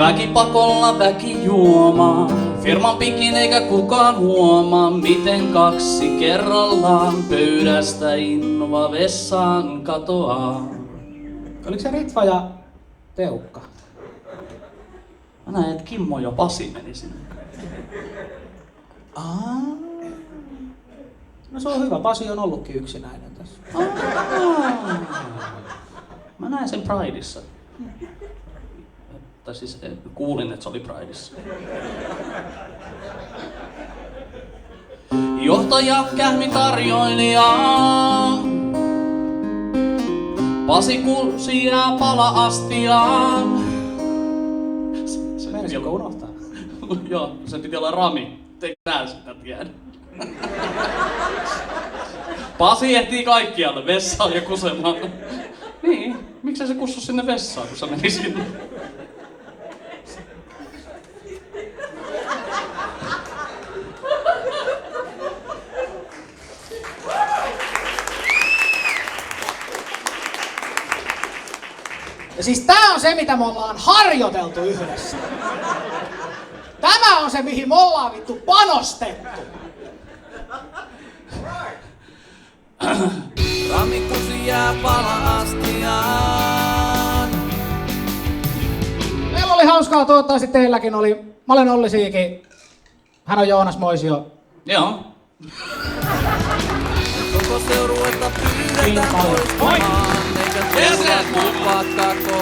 Väkipakolla väki juomaa, firman pikin eikä kukaan huomaa, miten kaksi kerrallaan pöydästä innova vessaan katoaa. Oliko se Ritva ja Teukka? Mä näin, että Kimmo ja Pasi meni sinne. No se on hyvä, Pasi on ollutkin yksinäinen tässä. Mä näin sen Prideissa. Tai siis kuulin, että se oli Prideissa. Johtaja kähmi tarjoilijaa. Pasi kulsi ja pala astiaan. Meinasinko unohtaa? Joo, sen piti olla Rami. Te nää sitä tiedä. Pasi ehtii kaikkialle vessaan ja kusemaan. Niin, miksei se kussu sinne vessaan, kun se meni sinne? Ja siis tää on se, mitä me ollaan harjoiteltu yhdessä. Tämä on se, mihin me ollaan vittu panostettu. Ramikusi jää pala-astiaan. Meillä oli hauskaa, toivottavasti teilläkin oli. Mä olen Olli Siiki. Hän on Joonas Moisio. Joo. Koko seuruetta pyydetään poistumaan, eikä seurat lupaa koko